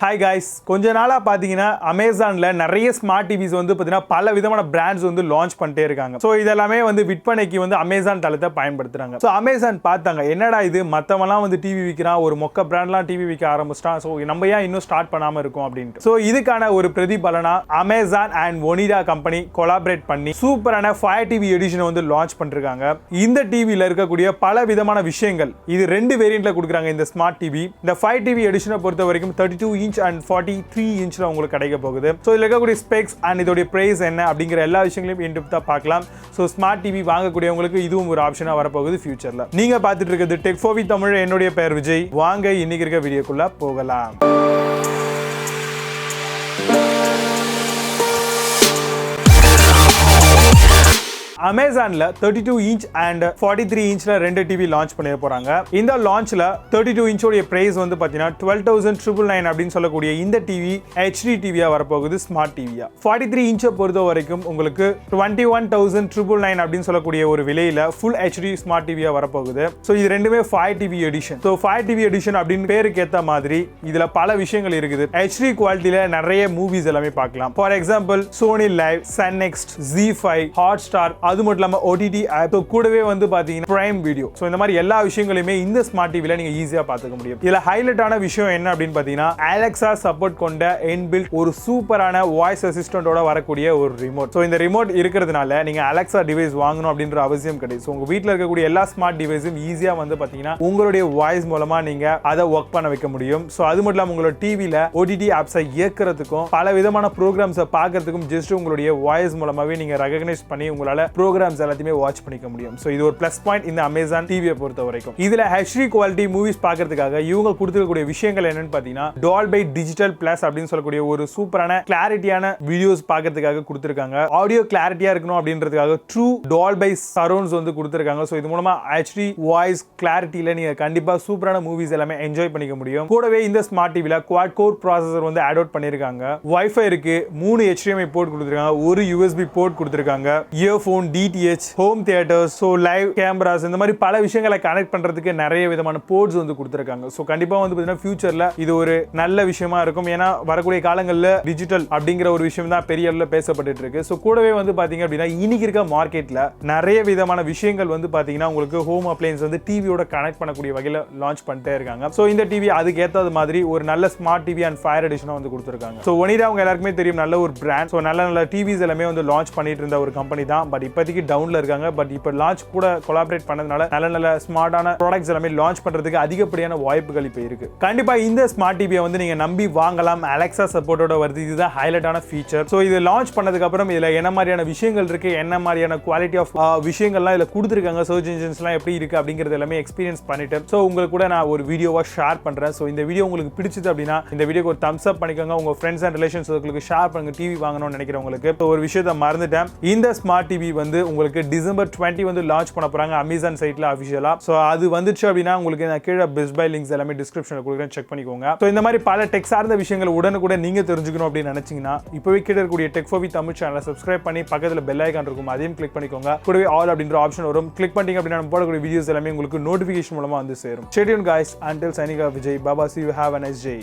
Hi guys, கொஞ்ச நாளா பாத்தீங்கன்னா அமேசான்ல நிறைய ஸ்மார்ட் டிவிஸ் வந்து பாத்தீங்கன்னா பல விதமான பிராண்ட்ஸ் வந்து லான்ச் பண்ணிட்டே இருக்காங்க. சோ இதெல்லாமே வந்து விற்பனைக்கு வந்து அமேசான் தளத்தை பயன்படுத்துறாங்க. சோ அமேசான் பார்த்தாங்க என்னடா இது மத்தவங்கலாம் வந்து டிவி விக்கிறான், ஒரு மொக்க பிராண்ட்லாம் டிவி விக்க ஆரம்பிச்சிட்டான். சோ நம்ம ஏன் இன்னும் ஸ்டார்ட் பண்ணாம இருக்கோம் அப்படின்ட்டு. சோ இதுக்கான ஒரு பிரதிபலனா Amazon and Onida company collaborate பண்ணி சூப்பரான ஃபயர் டிவி எடிஷன் வந்து லான்ச் பண்ணிருக்காங்க. இந்த டிவில இருக்கக்கூடிய பல விதமான விஷயங்கள் இது ரெண்டு வேரியன்ட்ல கொடுக்குறாங்க இந்த ஸ்மார்ட் டிவி. இந்த ஃபயர் டிவி எடிஷனை பொறுத்த வரைக்கும் 32 இன்ச் அண்ட் 43 இன்ச்ல உங்களுக்கு கிடைக்க போகுது. ஸோ இதில் இருக்கக்கூடிய ஸ்பெக்ஸ் அண்ட் இதோடைய பிரைஸ் என்ன அப்படிங்கிற எல்லா விஷயங்களையும் இன்டெப்தா பார்க்கலாம். ஸோ ஸ்மார்ட் டிவி வாங்கக்கூடியவங்களுக்கு இதுவும் ஒரு ஆப்ஷனா வரப்போகுது ஃபியூச்சர்ல. நீங்க பார்த்துட்டு இருக்கிறது டெக் ஃபோர் வித் தமிழ். என்னுடைய பெயர் விஜய். வாங்க இன்னைக்கு இருக்க வீடியோக்குள்ள போகலாம். அமேசான்ல 32 இன்ச் அண்ட் 43 இன்ச்ல ரெண்டு டிவி லான்ச் பண்ண போறாங்க. இந்த லான்ச்ல 32 இன்ச்சோட பிரைஸ் வந்து பாத்தீங்கன்னா 12,999 அப்படின்னு சொல்லக்கூடிய இந்த டிவி HD டிவியா வரப்போகுது, ஸ்மார்ட் டிவியா. 43 இன்ச்சை பொறுத்த வரைக்கும் உங்களுக்கு 21,999 அப்படின்னு சொல்லக்கூடிய ஒரு விலையில ஃபுல் HD ஸ்மார்ட் டிவியா வரப்போகுது. ஸோ இது ரெண்டுமே fire TV edition. So fire TV edition அப்படின்னு பேருக்கு ஏற்ற மாதிரி இதுல பல விஷயங்கள் இருக்குது. HD குவாலிட்டியில நிறைய மூவிஸ் எல்லாமே பார்க்கலாம். For example Sony Liv, Sun NXT, Z5, Hotstar, அது மட்டும் இல்லாம OTT ஆப், கூடவே வந்து பாத்தீங்கன்னா பிரைம் வீடியோ. சோ இந்த மாதிரி எல்லா விஷயங்களையுமே இந்த ஸ்மார்ட் டிவில நீங்க ஈஸியா பாத்துக்க முடியும். இதுல ஹைலைட்டான விஷயம் என்ன அப்படின்னு பாத்தீங்கன்னா அலெக்சா சப்போர்ட் கொண்ட இன்பில்ட் ஒரு சூப்பரான வாய்ஸ் அசிஸ்டன்ட்டோட வரக்கூடிய ஒரு ரிமோட். சோ இந்த ரிமோட் இருக்கிறதுனால நீங்க அலெக்சா டிவைஸ் வாங்கணும் அப்படின்ற அவசியம் கிடையாது. உங்க வீட்ல இருக்கக்கூடிய எல்லா ஸ்மார்ட் டிவைஸும் ஈஸியா வந்து பாத்தீங்கன்னா உங்களுடைய வாய்ஸ் மூலமா நீங்க அதை ஒர்க் பண்ண வைக்க முடியும். சோ அது மட்டும் இல்லாம உங்களோட டிவில OTT ஆப்ஸை இயக்குறதுக்கும் பல விதமான ப்ரோக்ராம்ஸை பார்க்கறதுக்கும் ஜஸ்ட் உங்களுடைய வாய்ஸ் மூலமாவே நீங்க ரெகக்னைஸ் பண்ணி உங்களால ப்ரோக்ராம்ஸ் எல்லாத்தையுமே வாட்ச் பண்ணிக்க முடியும். சோ இது ஒரு பிளஸ் பாயிண்ட் இந்த அமேசான் டிவியை பொறுத்த வரைக்கும். இதுல HD குவாலிட்டி மூவிஸ் பார்க்கிறதுக்காக இவங்க கொடுத்திருக்கக்கூடிய விஷயங்கள் என்னன்னு பாத்தீங்கன்னா டால்பை டிஜிட்டல் பிளஸ் அப்படின்னு சொல்லக்கூடிய ஒரு சூப்பரான கிளாரிட்டியான வீடியோஸ் பார்க்கிறதுக்காக கொடுத்திருக்காங்க. ஆடியோ கிளாரிட்டியா இருக்கணும் அப்படின்றதுக்காக ட்ரூ டால்பை சரவுண்ட்ஸ் வந்து கொடுத்திருக்காங்க. சோ இது மூலமா HD வாய்ஸ் கிளாரிட்டியில நீங்க கண்டிப்பா சூப்பரான மூவிஸ் எல்லாமே என்ஜாய் பண்ணிக்க முடியும். கூடவே இந்த ஸ்மார்ட் டிவில குவாட் கோர் ப்ராசஸர் வந்து ஆட் அவுட் பண்ணிருக்காங்க. வைஃபை இருக்கு, 3 HDMI போர்ட் கொடுத்திருக்காங்க, ஒரு USB போர்ட் கொடுத்திருக்காங்க, earphone, DTH, home theatres, so live cameras, இந்த மாதிரி பல விஷயங்களை கனெக்ட் பண்றதுக்கு நிறைய விதமான போர்ட்ஸ் வந்து கொடுத்திருக்காங்க. சோ கண்டிப்பா வந்து பாத்தீங்கன்னா ஃபியூச்சர்ல இது ஒரு நல்ல விஷயமா இருக்கும். ஏன்னா வரக்கூடிய காலங்கள்ல டிஜிட்டல் அப்படிங்கிற ஒரு விஷயம் தான் பெரிய அளவுல பேசப்பட்டு இருக்கு. சோ கூடவே வந்து பாத்தீங்க அப்படின்னா இன்னைக்கு இருக்க மார்க்கெட்ல நிறைய விதமான விஷயங்கள் வந்து பாத்தீங்கன்னா உங்களுக்கு ஹோம் அப்ளையன்ஸ் வந்து டிவியோட கனெக்ட் பண்ணக்கூடிய வகையில லான்ச் பண்ணிட்டே இருக்காங்க. சோ இந்த டிவி அதுக்கு ஏற்றது மாதிரி ஒரு நல்ல ஸ்மார்ட் டிவி அண்ட் ஃபயர் எடிஷனா வந்து கொடுத்திருக்காங்க. சோ ஒனிடா அவங்க எல்லாருக்குமே தெரியும், நல்ல ஒரு பிராண்ட். சோ நல்ல டிவிஸ் எல்லாமே வந்து லான்ச் பண்ணிட்டு இருந்த ஒரு கம்பெனி தான். பட் இப்போதைக்கு டவுன்ல இருக்காங்க. பட் இப்போ லான்ச் கூட கொலாபரேட் பண்ணதுனால நல்ல ஸ்மார்ட்டான ப்ராடக்ட்ஸ் எல்லாமே லான்ச் பண்றதுக்கு அதிகப்படியான வாய்ப்புகள் இப்போ இருக்கு. கண்டிப்பா இந்த ஸ்மார்ட் டிவியை வந்து நீங்க நம்பி வாங்கலாம். அலெக்சா சப்போர்ட்டோட வருது. இதுதான் ஹைலைட்டான ஃபீச்சர். ஸோ இது லான்ச் பண்ணதுக்கு அப்புறம் இதுல என்ன மாதிரியான விஷயங்கள் இருக்கு, என்ன மாதிரியான குவாலிட்டி ஆஃப் விஷயங்கள்லாம் இதுல கொடுத்துருக்காங்க, சர்ச் இன்ஜின்ஸ்லாம் எப்படி இருக்கு அப்படிங்கிறது எல்லாமே எக்ஸ்பீரியன்ஸ் பண்ணிட்டு ஸோ உங்களுக்கு கூட நான் ஒரு வீடியோவா ஷேர் பண்றேன். ஸோ இந்த வீடியோ உங்களுக்கு பிடிச்சது அப்படின்னா இந்த வீடியோக்கு ஒரு தம்ஸ் அப் பண்ணிக்கோங்க. உங்க ஃப்ரெண்ட்ஸ் அண்ட் ரிலேஷன்ஸ் சர்க்கிளுக்கு ஷேர் பண்ணுங்க. டிவி வாங்கணும்னு நினைக்கிறவங்களுக்கு. ஒரு விஷயத்தை மறந்துட்டேன், இந்த ஸ்மார்ட் டிவி வந்து உங்களுக்கு டிசம்பர் 20 வந்து லான்ச் பண்ண போறாங்க அமேசான் சைட்ல அபிஷியலா. சோ அது வந்துச்சு அப்படின்னா உங்களுக்கு நான் கீழே பெஸ்ட் பை லிங்க்ஸ் எல்லாமே டிஸ்கிரிப்ஷன்ல கொடுக்குறேன், செக் பண்ணிக்கோங்க. சோ இந்த மாதிரி பல டெக் சார்ந்த விஷயங்கள் உடனுக்குடன் நீங்க தெரிஞ்சுக்கணும் அப்படின்னு நினைச்சீங்கன்னா இப்பவே கீழே இருக்கக்கூடிய டெக் ஃபோர் வித் தமிழ் சேனலை சப்ஸ்கிரைப் பண்ணி பக்கத்துல பெல் ஐகான் இருக்கும், அதையும் கிளிக் பண்ணிக்கோங்க. கூடவே ஆல் அப்படின்ற ஆப்ஷன் வரும். கிளிக் பண்ணிட்டீங்க அப்படின்னா நம்ம போடக்கூடிய வீடியோஸ் எல்லாமே உங்களுக்கு நோட்டிஃபிகேஷன் மூலமா வந்து சேரும். Stay tuned guys, until signing off Vijay. Baba, see you, have a nice day.